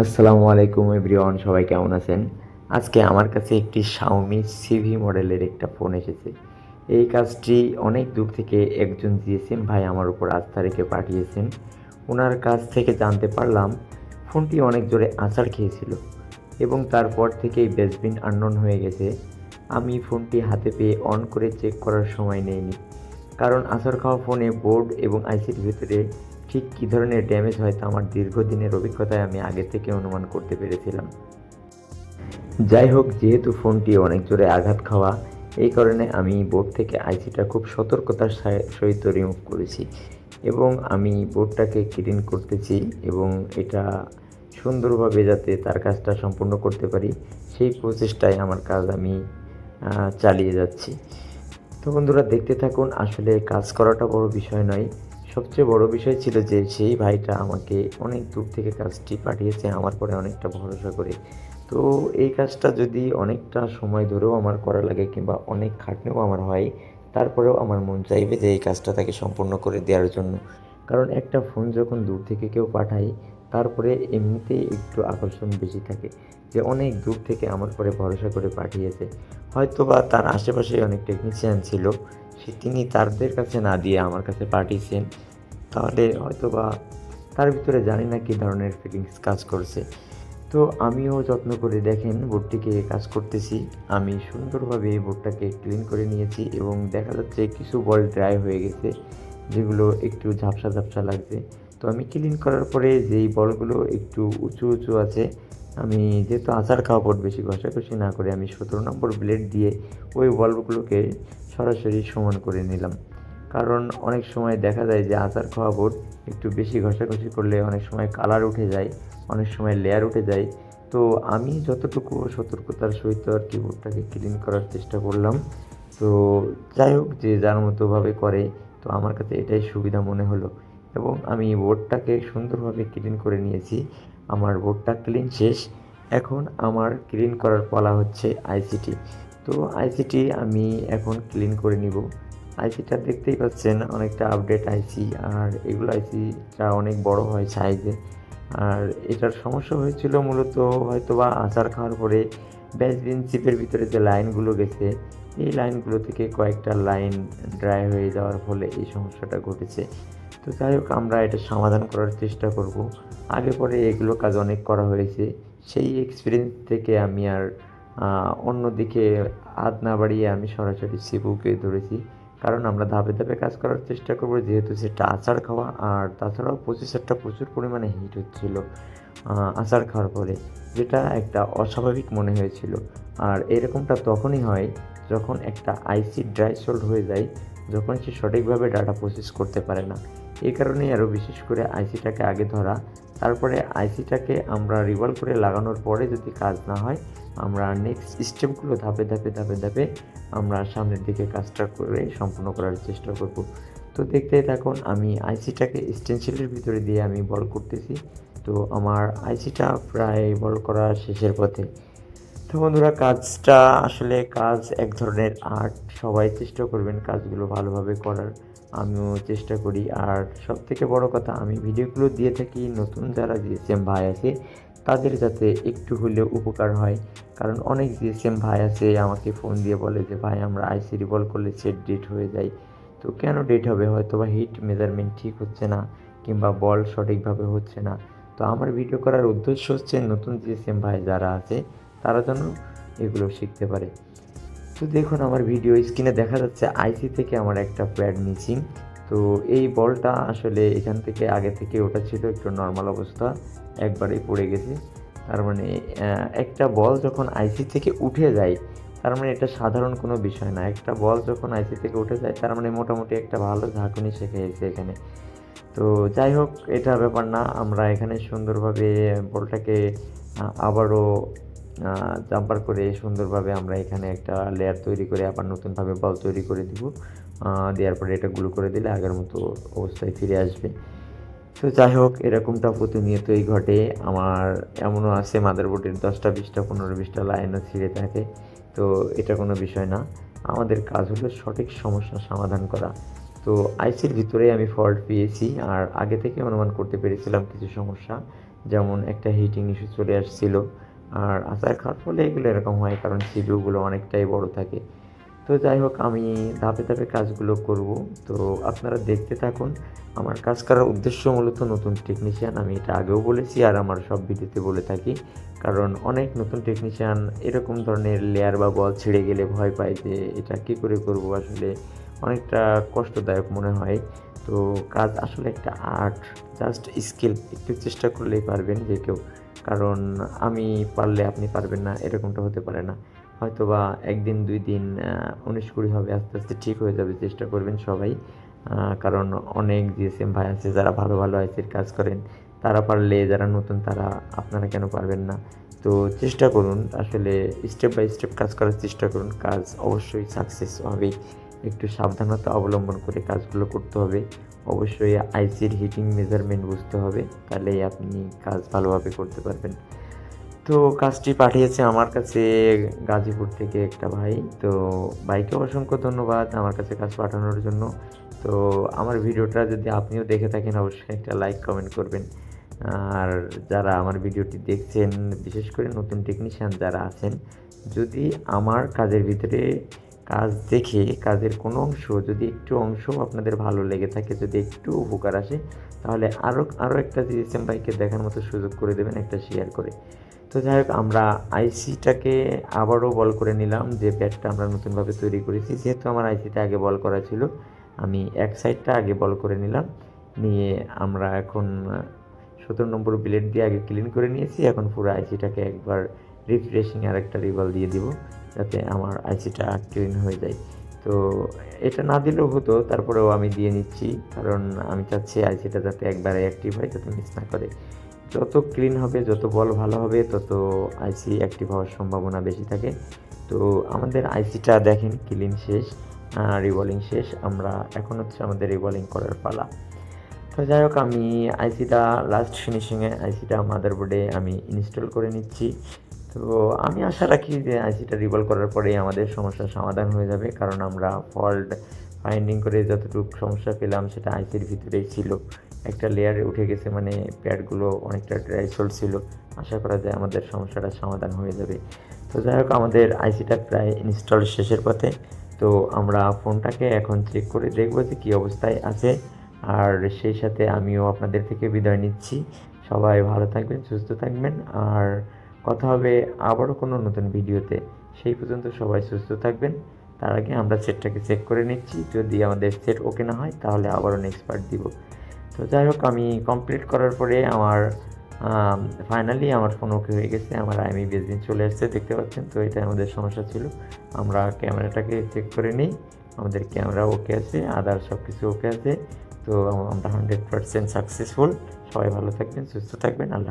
আসসালামু আলাইকুম এভরিওয়ান, সবাই কেমন আছেন? আজকে আমার কাছে একটি Xiaomi CV মডেলের একটা ফোন এসেছে। এই কাজটি অনেক দূর থেকে একজন জিএসএম ভাই আমার উপর আস্থা রেখে পাঠিয়েছেন। ওনার কাছ থেকে জানতে পারলাম ফোনটি অনেক জোরে আছাড় খেয়েছিল এবং তারপর থেকেই ডাস্টবিন আননোন হয়ে গেছে। আমি ফোনটি হাতে পেয়ে অন করে চেক করার সময় নেইনি, কারণ আছাড় খাওয়া ফোনে বোর্ড এবং আইসির ভেতরে ঠিক কী ধরনের ড্যামেজ হয় তা আমার দীর্ঘদিনের অভিজ্ঞতায় আমি আগে থেকে অনুমান করতে পেরেছিলাম। যাই হোক, যেহেতু ফোনটি অনেক জোরে আঘাত খাওয়া, এই কারণে আমি বোর্ড থেকে আইসিটা খুব সতর্কতার সহিত রিমুভ করেছি এবং আমি বোর্ডটাকে ক্লিন করতেছি এবং এটা সুন্দরভাবে যাতে তার কাজটা সম্পূর্ণ করতে পারি, সেই প্রচেষ্টায় আমার কাজ আমি চালিয়ে যাচ্ছি। তো বন্ধুরা, দেখতে থাকুন। আসলে কাজ করাটা বড় বিষয় নয়, সবচেয়ে বড় বিষয় ছিল যে সেই ভাইটা আমাকে অনেক দূর থেকে কাজটি পাঠিয়েছে আমার পরে অনেকটা ভরসা করে। তো এই কাজটা যদি অনেকটা সময় ধরেও আমার করা লাগে কিংবা অনেক খাটনিও আমার হয়, তারপরেও আমার মন চাইবে যে এই কাজটা তাকে সম্পূর্ণ করে দেওয়ার জন্য। কারণ একটা ফোন যখন দূর থেকে কেউ পাঠায়, তারপরে এমনিতেই একটু আকর্ষণ বেশি থাকে যে অনেক দূর থেকে আমার পরে ভরসা করে পাঠিয়েছে। হয়তোবা তার আশেপাশে অনেক টেকনিশিয়ান ছিল, তিনি তাদের কাছে না দিয়ে আমার কাছে পাঠিয়েছেন। তাহলে হয়তোবা তার ভিতরে জানি না কী ধরনের ফিলিংস কাজ করছে। তো আমিও যত্ন করে দেখেন বোর্ডটিকে কাজ করতেছি। আমি সুন্দরভাবে বোর্ডটাকে ক্লিন করে নিয়েছি এবং দেখা যাচ্ছে কিছু বল ড্রাই হয়ে গেছে, যেগুলো একটু ঝাপসা ঝাপসা লাগছে। তো আমি ক্লিন করার পরে যেই বলগুলো একটু উঁচু উঁচু আছে, আমি যেহেতু আছাড় খাওয়া বোর্ড, বেশি ঘষাঘষি না করে আমি 17 নম্বর ব্লেড দিয়ে ওই বলগুলোকে সরাসরি সমান করে নিলাম। কারণ অনেক সময় দেখা যায় যে আছাড় খাওয়া বোর্ড একটু বেশি ঘষাঘষি করলে অনেক সময় কালার উঠে যায়, অনেক সময় লেয়ার উঠে যায়। তো আমি যতটুকু সতর্কতার সহিত আর কি বোর্ডটাকে ক্লিন করার চেষ্টা করলাম। তো যাই হোক, যে যার মতোভাবে করে, তো আমার কাছে এটাই সুবিধা মনে হলো এবং আমি বোর্ডটাকে সুন্দরভাবে ক্লিন করে নিয়েছি। আমার বোর্ডটা ক্লিন শেষ। এখন আমার ক্লিন করার পালা হচ্ছে আইসিটি। তো আইসিটি আমি এখন ক্লিন করে নিব। আইসিটা দেখতেই পাচ্ছেন অনেকটা আপডেট আইসি, আর এগুলো আইসিটা অনেক বড় হয় সাইজে। আর এটার সমস্যা হয়েছিল মূলত হয়তোবা আছাড় খাওয়ার পরে ডাস্টবিন চিপের ভিতরে যে লাইনগুলো গেছে, এই লাইনগুলো থেকে কয়েকটা লাইন ড্রাই হয়ে যাওয়ার ফলে এই সমস্যাটা ঘটেছে। তো যাই হোক, আমরা এটা সমাধান করার চেষ্টা করব। আগে পরে এগুলো কাজ অনেক করা হয়েছে, সেই এক্সপিরিয়েন্স থেকে আমি আর অন্যদিকে হাত না বাড়িয়ে আমি সরাসরি সিপুকে ধরেছি। কারণ আমরা ধাপে ধাপে কাজ করার চেষ্টা করব, যেহেতু সেটা আছাড় খাওয়া, আর তাছাড়াও প্রসেসরটা প্রচুর পরিমাণে হিট হচ্ছিল আছাড় খাওয়ার পরে, যেটা একটা অস্বাভাবিক মনে হয়েছিল। আর এরকমটা তখনই হয় যখন একটা আইসি ড্রাই সোল্ড হয়ে যায়, যখন সে সঠিকভাবে ডাটা প্রসেস করতে পারে না। এই কারণেই আরও বিশেষ করে আইসিটাকে আগে ধরা, তারপরে আইসিটাকে আমরা রিভলভ করে লাগানোর পরে যদি কাজ না হয়, আমরা নেক্সট স্টেপগুলো ধাপে ধাপে ধাপে ধাপে আমরা সামনের দিকে কাজটা করে সম্পূর্ণ করার চেষ্টা করব। তো দেখতেই থাকুন, আমি আইসিটাকে স্টেনসিলের ভিতরে দিয়ে আমি বল করতেছি। তো আমার আইসিটা প্রায় বল করা শেষের পথে। তো বন্ধুরা, কাজটা আসলে কাজ এক ধরনের আর্ট। সবাই চেষ্টা করবেন কাজগুলো ভালোভাবে করার। আমিও চেষ্টা করি। আর সবথেকে বড় কথা, আমি ভিডিওগুলো দিয়ে থাকি নতুন যারা জিএসএম ভাই আছে তাদের যাতে একটু হলেও উপকার হয়। কারণ অনেক জিএসএম ভাই আছে আমাকে ফোন দিয়ে বলে যে ভাই, আমরা আইসি রিভলভ করলে সেট ডেট হয়ে যায়। তো কেন ডেট হবে? হয়তোবা হিট মেজারমেন্ট ঠিক হচ্ছে না কিংবা বল সঠিকভাবে হচ্ছে না। তো আমার ভিডিও করার উদ্দেশ্য হচ্ছে নতুন জিএসএম ভাই যারা আছে তারা যেন এগুলো শিখতে পারে। তো দেখুন, আমার ভিডিও স্ক্রিনে দেখা যাচ্ছে আইসি থেকে আমার একটা প্যাড মিসিং। তো এই বলটা আসলে এখান থেকে আগে থেকে ওটা ছিল একটু নর্মাল অবস্থা, একবারেই পড়ে গেছে। তার মানে একটা বল যখন আইসি থেকে উঠে যায়, তার মানে এটা সাধারণ কোনো বিষয় না। একটা বল যখন আইসি থেকে উঠে যায়, তার মানে মোটামুটি একটা ভালো ঝাঁকুনি শিখেছে এখানে। তো যাই হোক, এটা ব্যাপার না। আমরা এখানে সুন্দরভাবে বলটাকে আবারও জাম্পার করে সুন্দরভাবে আমরা এখানে একটা লেয়ার তৈরি করে আবার নতুনভাবে বল তৈরি করে দিব। দেওয়ার পরে এটা গ্লু করে দিলে আগের মতো অবস্থায় ফিরে আসবে। তো যাই হোক, এরকমটা প্রতিনিয়তই ঘটে। আমার এমনও আছে মাদারবোর্ডের 10টা 20টা 15-20টা লাইনও ছিঁড়ে থাকে। তো এটা কোনো বিষয় না। আমাদের কাজ হলো সঠিক সমস্যার সমাধান করা। তো আইসির ভিতরেই আমি ফল্ট পেয়েছি, আর আগে থেকে অনুমান করতে পেরেছিলাম কিছু সমস্যা। যেমন একটা হিটিং ইস্যু চলে আসছিল। আর আচার খাওয়ার ফলে এগুলো এরকম হয়, কারণ সিপিইউগুলো অনেকটাই বড় থাকে। তো যাই হোক, আমি ধাপে ধাপে কাজগুলো করব। তো আপনারা দেখতে থাকুন। আমার কাজ করার উদ্দেশ্য মূলত নতুন টেকনিশিয়ান, আমি এটা আগেও বলেছি আর আমার সব ভিডিওতে বলে থাকি। কারণ অনেক নতুন টেকনিশিয়ান এরকম ধরনের লেয়ার বা বল ছিঁড়ে গেলে ভয় পায় যে এটা কী করে করব, আসলে অনেকটা কষ্টদায়ক মনে হয়। তো কাজ আসলে একটা আর্ট, জাস্ট স্কিল, একটু চেষ্টা করলেই পারবেন যে কেউ। কারণ আমি পারলে আপনি পারবেন না, এরকমটা হতে পারে না। হয়তোবা ১ দিন ২ দিন ১৯-২০ হবে, আস্তে আস্তে ঠিক হয়ে যাবে। চেষ্টা করবেন সবাই। কারণ অনেক জিএসএম ভাই আছে যারা ভালো ভালো আইসির কাজ করেন। তারা পারলে, যারা নতুন তারা, আপনারা কেন পারবেন না? তো চেষ্টা করুন, আসলে স্টেপ বাই স্টেপ কাজ করার চেষ্টা করুন। কাজ অবশ্যই সাকসেস হবেই। একটু সাবধানতা অবলম্বন করে কাজগুলো করতে হবে। অবশ্যই আইসির হিটিং মেজারমেন্ট বুঝতে হবে, তাহলেই আপনি কাজ ভালোভাবে করতে পারবেন। তো কাজটি পাঠিয়েছে আমার কাছে গাজীপুর থেকে একটা ভাই। তো ভাইকে অসংখ্য ধন্যবাদ আমার কাছে কাজ পাঠানোর জন্য। তো আমার ভিডিওটা যদি আপনিও দেখে থাকেন, অবশ্যই একটা লাইক কমেন্ট করবেন। আর যারা আমার ভিডিওটি দেখছেন, বিশেষ করে নতুন টেকনিশিয়ান যারা আছেন, যদি আমার কাজের ভিতরে কাজ দেখে কাজের কোনো অংশ, যদি একটু অংশ আপনাদের ভালো লেগে থাকে, যদি একটু উপকার আসে, তাহলে আরও একটা জিএসএম ভাইকে দেখার মতো সুযোগ করে দেবেন একটা শেয়ার করে। তো যাই হোক, আমরা আইসিটাকে আবারও বল করে নিলাম, যে প্যাডটা আমরা নতুনভাবে তৈরি করেছি। যেহেতু আমার আইসিতে আগে বল করা ছিল, আমি এক সাইডটা আগে বল করে নিলাম। নিয়ে আমরা এখন ১৭ নম্বর ব্লেড দিয়ে আগে ক্লিন করে নিয়েছি। এখন পুরো আইসিটাকে একবার রিফ্রেশিং আরেকটা রিবল দিয়ে দিব, যাতে আমার আইসিটা ক্লিন হয়ে যায়। তো এটা না দিলেও হতো, তারপরেও আমি দিয়ে নিচ্ছি, কারণ আমি চাচ্ছি আইসিটা যাতে একবারে অ্যাক্টিভ হয়, যাতে মিস না করে। যত ক্লিন হবে, যত বল ভালো হবে, তত আইসি অ্যাক্টিভ হওয়ার সম্ভাবনা বেশি থাকে। তো আমাদের আইসিটা দেখেন ক্লিন শেষ, রিবলিং শেষ। আমরা এখন হচ্ছে আমাদের রিবলিং করার পালা। তো যাই হোক, আমি আইসিটা লাস্ট ফিনিশিংয়ে আইসিটা মাদারবোর্ডে আমি ইনস্টল করে নিচ্ছি। তো আমি আশা রাখি যে আইসিটা রিভলভ করার পরেই আমাদের সমস্যার সমাধান হয়ে যাবে, কারণ আমরা ফল্ট ফাইন্ডিং করে যতটুকু সমস্যা পেলাম সেটা আইসির ভিতরেই ছিল। একটা লেয়ারে উঠে গেছে, মানে প্যাডগুলো অনেকটা ড্রাই চলছিল। আশা করা যায় আমাদের সমস্যাটার সমাধান হয়ে যাবে। তো যাই হোক, আমাদের আইসিটা প্রায় ইনস্টল শেষের পথে। তো আমরা ফোনটাকে এখন চেক করে দেখব যে কী অবস্থায় আছে। আর সেই সাথে আমিও আপনাদের থেকে বিদায় নিচ্ছি। সবাই ভালো থাকবেন, সুস্থ থাকবেন। আর কথা হবে আবারও কোনো নতুন ভিডিওতে। সেই পর্যন্ত সবাই সুস্থ থাকবেন। তার আগে আমরা সেটটাকে চেক করে নিচ্ছি। যদি আমাদের সেট ওকে না হয়, তাহলে আবারও নেক্সট পার্ট দিব। তো যাই হোক, আমি কমপ্লিট করার পরে আমার ফাইনালি আমার ফোন ওকে হয়ে গেছে। আমার আইএমই বেসবিন চলে আসছে, দেখতে পাচ্ছেন। তো এটাই আমাদের সমস্যা ছিল। আমরা ক্যামেরাটাকে চেক করে নিই। আমাদের ক্যামেরা ওকে আছে, আদার সব কিছু ওকে আছে। তো আমরা 100% সাকসেসফুল। সবাই ভালো থাকবেন, সুস্থ থাকবেন। আল্লাহ।